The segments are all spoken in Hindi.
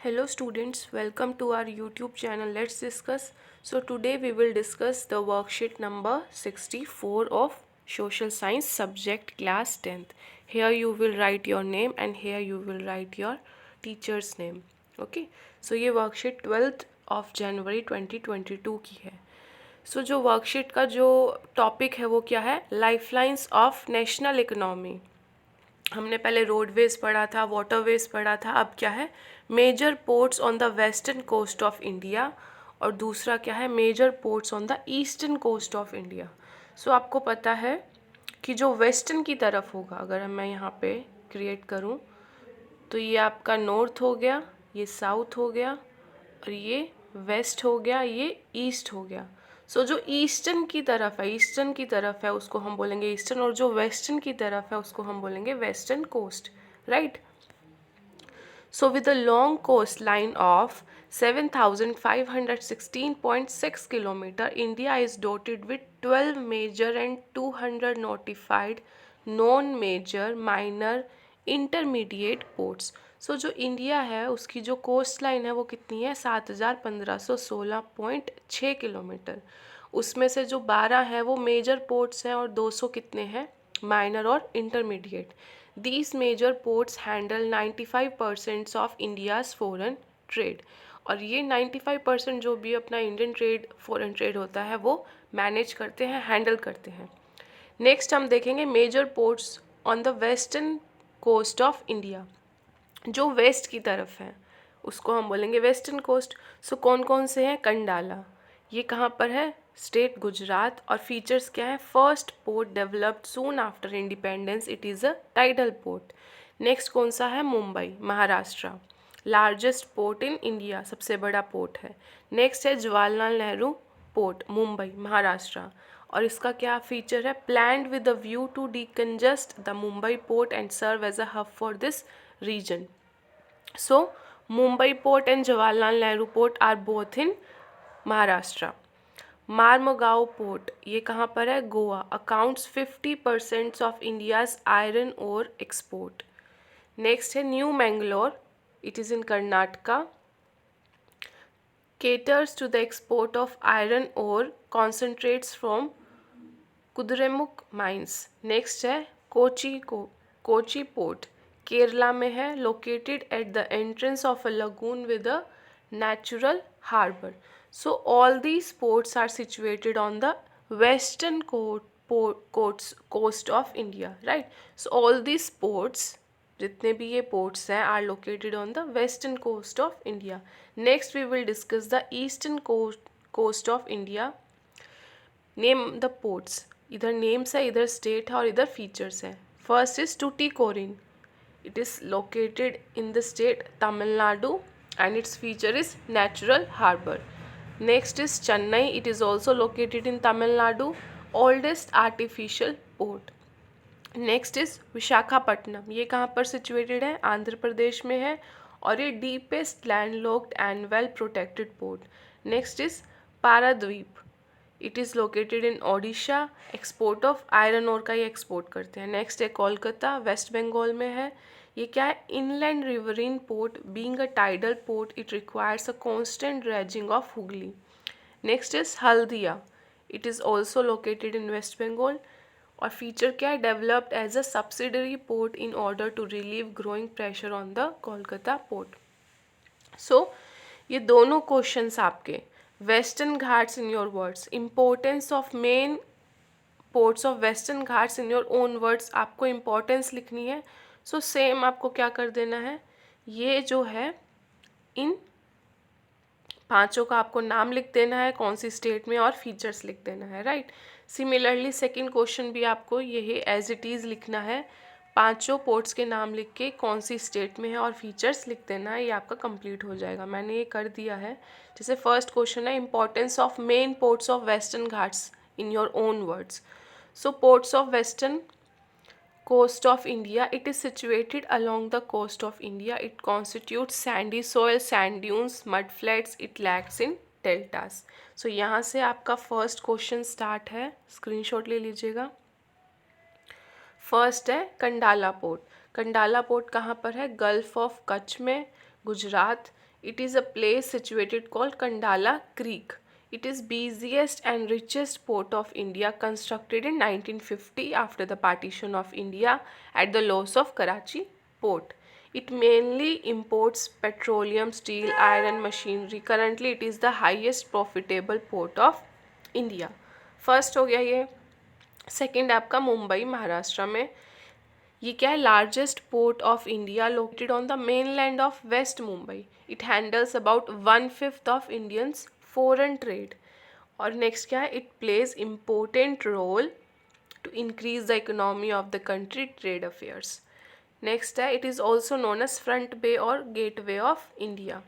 Hello students, welcome to our YouTube channel. Let's discuss. So today we will discuss the worksheet number 64 of Social Science subject class 10th. Here you will write your name and here you will write your teacher's name. Okay. So ये worksheet 12th of January 2022 की है. So जो worksheet का जो topic है वो क्या है? Lifelines of National Economy. हमने पहले रोडवेज पढ़ा था, वाटरवेज पढ़ा था, अब क्या है major ports on the western coast of India और दूसरा क्या है major ports on the eastern coast of India. So आपको पता है कि जो वेस्टर्न की तरफ होगा, अगर मैं यहाँ पे क्रिएट करूँ तो ये आपका नॉर्थ हो गया, ये साउथ हो गया और ये वेस्ट हो गया, ये ईस्ट हो गया। सो जो ईस्टर्न की तरफ है उसको हम बोलेंगे ईस्टर्न और जो वेस्टर्न की तरफ है उसको हम बोलेंगे western coast, right. So with a long coastline of 7,516.6 km, India is dotted with 12 major and 200 notified non-major, minor, intermediate ports. So जो इंडिया है उसकी जो कोस्ट लाइन है वो कितनी है 7,1516.6 किलोमीटर। उसमें से जो 12 है वो मेजर पोर्ट्स हैं और 200 कितने हैं माइनर और intermediate. These major ports handle 95% of India's foreign trade और ये 95% जो भी अपना इंडियन ट्रेड फॉरेन ट्रेड होता है वो मैनेज करते हैं, हैंडल करते हैं। नेक्स्ट हम देखेंगे major ports on the western coast of India. जो वेस्ट की तरफ है उसको हम बोलेंगे वेस्टर्न कोस्ट। सो कौन कौन से हैं? कंडाला, ये कहाँ पर है? स्टेट गुजरात। और फीचर्स क्या है? First port developed soon after independence, it is a tidal port. Next कौन सा है? Mumbai, Maharashtra, largest port in India, सबसे बड़ा पोर्ट है। नेक्स्ट है जवाहरलाल नेहरू पोर्ट, मुंबई, महाराष्ट्र। और इसका क्या फीचर है? Planned with a view to decongest the Mumbai port and serve as a hub for this region. So Mumbai port and Jawaharlal Nehru port are both in Maharashtra. Marmagao port ये कहाँ पर है? Goa. Accounts 50% of India's iron ore export. Next है New Mangalore, it is in Karnataka, caters to the export of iron ore concentrates from Kudremukh mines. Next है कोची पोर्ट, केरला में है, located at the entrance of a lagoon with a natural harbor. So all these ports are situated on the western coast of India, right? So all these ports, जितने भी ये ports हैं, are located on the western coast of India. Next we will discuss the eastern coast of India. Name the ports. इधर names है, इधर state है और इधर features है। First is Tuticorin. It is located in the state Tamil Nadu and its feature is natural harbor. Next is Chennai. It is also located in Tamil Nadu, oldest artificial port. Next is Visakhapatnam, ये कहाँ पर सिचुएटेड है? आंध्र प्रदेश में है और ये deepest landlocked and well protected port. Next is Paradip, it is located in Odisha, export of iron ore का ये एक्सपोर्ट करते हैं। नेक्स्ट है कोलकाता, वेस्ट बंगाल में है। ये क्या है? Inland riverine port, being a tidal port it requires a constant dredging of Hooghly. Next is Haldia, it is also located in West Bengal और फीचर क्या है? Developed as a subsidiary port in order to relieve growing pressure on the Kolkata port. So ये दोनों क्वेश्चंस आपके Western Ghats in your words, importance of main ports of Western Ghats in your own words, आपको इम्पोर्टेंस लिखनी है। सो सेम आपको क्या कर देना है, ये जो है इन पांचों का आपको नाम लिख देना है, कौन सी स्टेट में, और फीचर्स लिख देना है, राइट। सिमिलरली सेकंड क्वेश्चन भी आपको यही एज इट इज़ लिखना है, पांचों पोर्ट्स के नाम लिख के कौन सी स्टेट में है और फीचर्स लिख देना है, ये आपका कंप्लीट हो जाएगा। मैंने ये कर दिया है। जैसे फर्स्ट क्वेश्चन है importance of main ports of Western Ghats in your own words. So ports of western coast of India, it is situated along the coast of India. It constitutes sandy soil, sand dunes, mud flats. It lacks in deltas. So यहाँ से आपका फर्स्ट क्वेश्चन स्टार्ट है, स्क्रीनशॉट ले लीजिएगा। फर्स्ट है कंडाला पोर्ट। कंडाला पोर्ट कहाँ पर है? गल्फ ऑफ कच्छ में, Gujarat. It is a place situated called Kandala Creek. It is busiest and richest port of India, constructed in 1950 after the partition of India at the loss of Karachi port. It mainly imports petroleum, steel, iron, machinery. Currently it is the highest profitable port of India. First हो गया ये. सेकेंड आपका मुंबई महाराष्ट्र में. ये क्या है? Largest port of India, located on the main land of west Mumbai. It handles about 1/5 of Indians foreign trade. और नेक्स्ट क्या है? It plays important role to increase the economy of the country trade affairs. Next है, it is also known as front bay और Gateway of India.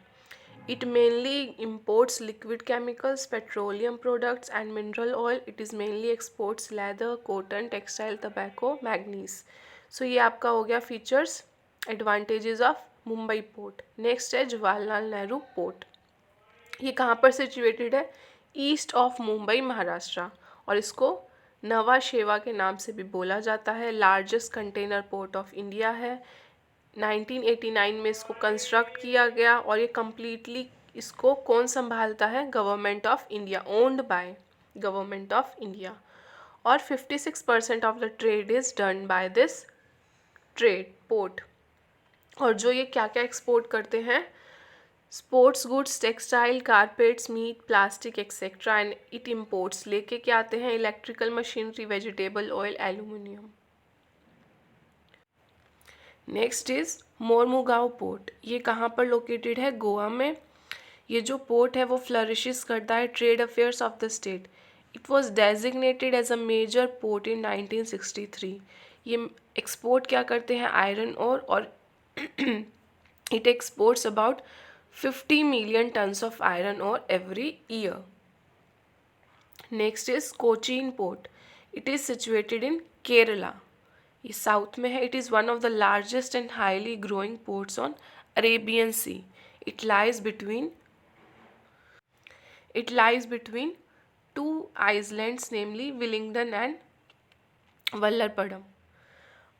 It mainly imports liquid chemicals, petroleum products and mineral oil. It is mainly exports leather, cotton, textile, tobacco, manganese. So ये आपका हो गया features, advantages of Mumbai port. Next है जवाहरलाल नेहरू पोर्ट. ये कहाँ पर सिचुएटेड है? East of Mumbai Maharashtra. और इसको नवा शेवा के नाम से भी बोला जाता है. Largest container port of India है. 1989 में इसको कंस्ट्रक्ट किया गया और ये कम्प्लीटली इसको कौन संभालता है? Government of India, owned by government of India. और 56% of the trade is done by this trade port. और जो ये क्या क्या एक्सपोर्ट करते हैं? Sports goods, textile, carpets, meat, plastic etcetera. And it imports लेके क्या आते हैं? Electrical machinery, vegetable oil, aluminium. Next is Mormugao port. ये कहाँ पर लोकेटेड है? गोवा में. ये जो पोर्ट है वो फ्लरिशेस करता है trade affairs of the state. It was designated as a major port in 1963. ये एक्सपोर्ट क्या करते हैं? आयरन और it exports about 50 million tons of iron ore every year. Next is Cochin Port. It is situated in Kerala. ये साउथ में है. It is one of the largest and highly growing ports on Arabian Sea. It lies between two islands, namely Willingdon and Vallarpadam.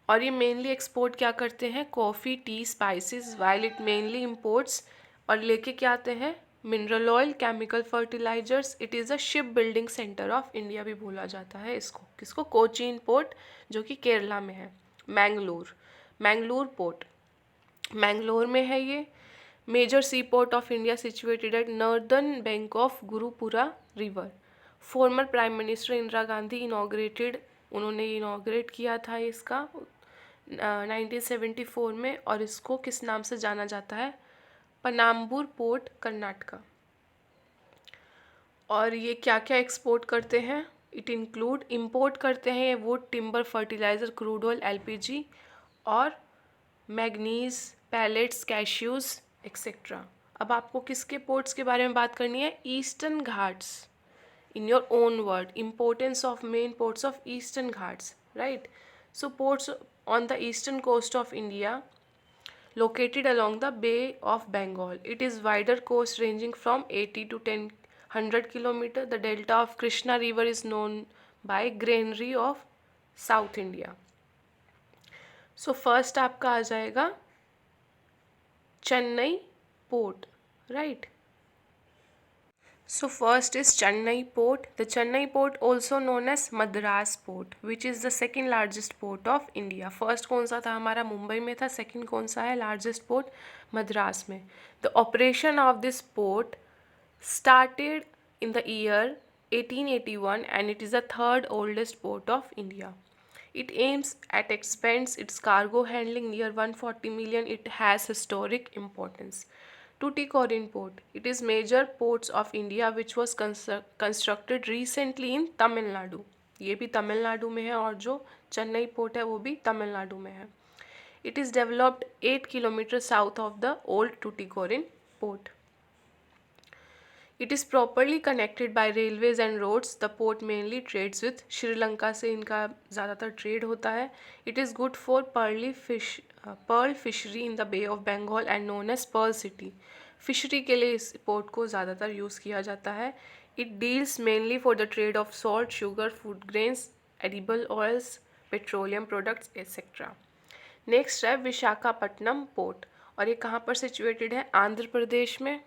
और ये मेनली एक्सपोर्ट क्या करते हैं? Coffee, tea, spices. While it mainly imports और लेके क्या आते हैं? Mineral oil, chemical fertilisers. It is a ship building centre of India भी बोला जाता है इसको. किसको? कोचीन पोर्ट, जो कि केरला में है. मैंगलोर पोर्ट, मैंगलोर में है ये. Major sea port of India, situated at northern bank of Gurupura river. Former prime minister Indira Gandhi उन्होंने इनॉग्रेट किया था इसका 1974 में. और इसको किस नाम से जाना जाता है? पनाम्बूर पोर्ट, कर्नाटका. और ये क्या क्या एक्सपोर्ट करते हैं? इट इंक्लूड इम्पोर्ट करते हैं would, timber, fertiliser, crude oil, LPG और मैग्नीज, पैलेट्स, कैश्यूज़ एक्सेट्रा. अब आपको किसके पोर्ट्स के बारे में बात करनी है? Eastern Ghats. In your own word, importance of main ports of Eastern Ghats, right. So ports on the eastern coast of India located along the Bay of Bengal. It is wider coast ranging from 80 to 100 km. The delta of Krishna River is known by granary of South India. So first आपका आ जाएगा Chennai port, right? So first is Chennai port. The Chennai port, also known as Madras port, which is the second largest port of India. First कौन सा था हमारा? मुंबई में था. Second कौन सा है largest port? मद्रास में. The operation of this port started in the year 1881 and it is the third oldest port of India. It aims at expands its cargo handling near 140 million. It has historic importance. Tuticorin port. It is major ports of India which was constructed recently in Tamil Nadu. ये भी तमिलनाडु में है और जो चेन्नई पोर्ट है वो भी तमिलनाडु में है. It is developed 8 kilometers south of the old Tuticorin port. It is properly connected by railways and roads. The port mainly trades with Sri Lanka से इनका ज़्यादातर ट्रेड होता है. It is good for pearl fishery in the Bay of Bengal and known as Pearl City. Fishery के लिए इस पोर्ट को ज़्यादातर यूज़ किया जाता है. It deals mainly for the trade of salt, sugar, food grains, edible oils, petroleum products, etc. Next है विशाखापट्टनम पोर्ट. और ये कहाँ पर सिचुएटेड है? आंध्र प्रदेश में।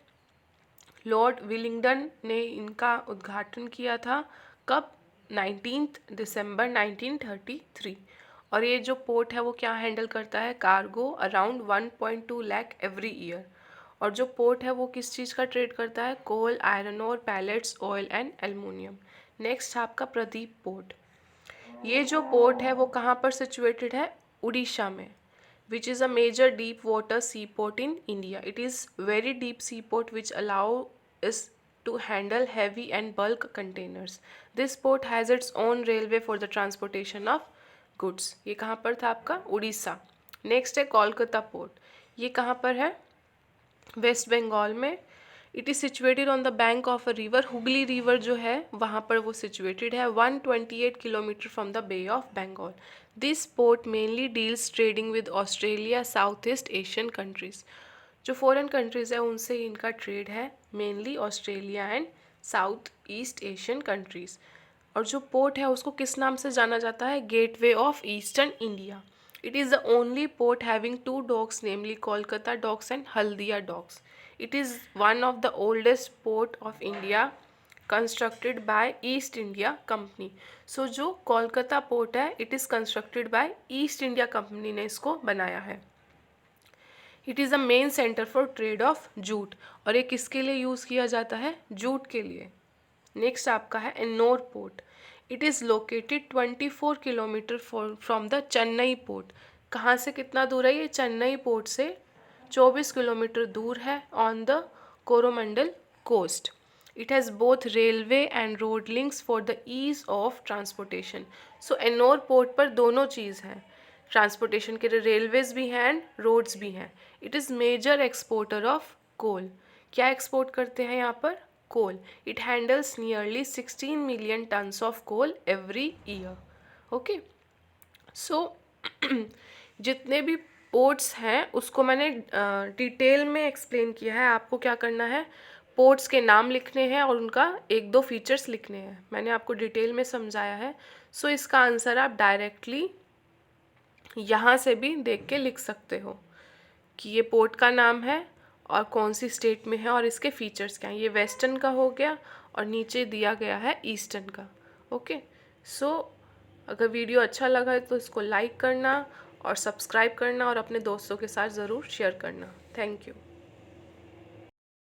लॉर्ड विलिंगडन ने इनका उद्घाटन किया था कब? 19 दिसंबर 1933। और ये जो पोर्ट है वो क्या हैंडल करता है? Cargo around 1.2 lakh every year. और जो पोर्ट है वो किस चीज़ का ट्रेड करता है? Coal, iron ore, pellets, oil and aluminium. Next आपका प्रदीप पोर्ट। ये जो पोर्ट है वो कहाँ पर सिचुएटेड है? उड़ीसा में। Which is a major deep water sea port in India. It is very deep sea port which allows to handle heavy and bulk containers. This port has its own railway for the transportation of goods. ये कहाँ पर था आपका? उड़ीसा। नेक्स्ट है कोलकाता पोर्ट। ये कहाँ पर है? वेस्ट बंगाल में। It is situated on the bank of a river. Hooghly river जो है वहाँ पर वो सिचुएटेड है 128 kilometre from the Bay of Bengal. This port mainly deals trading with Australia, South East Asian countries. जो फॉरेन कंट्रीज़ है उनसे इनका ट्रेड है, mainly Australia and South East Asian countries. और जो पोर्ट है उसको किस नाम से जाना जाता है? Gateway of eastern India. It is the only port having two docks, namely Kolkata docks and Haldia docks. It is one of the oldest port of India, constructed by East India Company. So जो कोलकाता पोर्ट है it is constructed by East India Company ने इसको बनाया है। It is a main center for trade of jute. और ये किसके लिए यूज़ किया जाता है? जूट के लिए। नेक्स्ट आपका है Ennore port. It is located 24 kilometre from the Chennai port. कहाँ से कितना दूर है ये? चेन्नई पोर्ट से 24 किलोमीटर दूर है on the Coromandel coast. It has both railway and road links for the ease of transportation. So Ennore port पर दोनों चीज़ हैं, ट्रांसपोर्टेशन के लिए रेलवेज भी हैं एंड रोड्स भी हैं। It is major exporter of coal. क्या एक्सपोर्ट करते हैं यहाँ पर? Coal. It handles nearly 16 million tonnes of coal every year. Okay, so जितने भी पोर्ट्स हैं उसको मैंने डिटेल में एक्सप्लेन किया है। आपको क्या करना है? पोर्ट्स के नाम लिखने हैं और उनका एक दो फीचर्स लिखने हैं। मैंने आपको डिटेल में समझाया है। सो इसका आंसर आप डायरेक्टली यहाँ से भी देख के लिख सकते हो कि ये पोर्ट का नाम है और कौन सी स्टेट में है और इसके फीचर्स क्या हैं। ये वेस्टर्न का हो गया और नीचे दिया गया है ईस्टर्न का। ओके, सो अगर वीडियो अच्छा लगा है तो इसको लाइक करना और सब्सक्राइब करना और अपने दोस्तों के साथ ज़रूर शेयर करना। Thank you.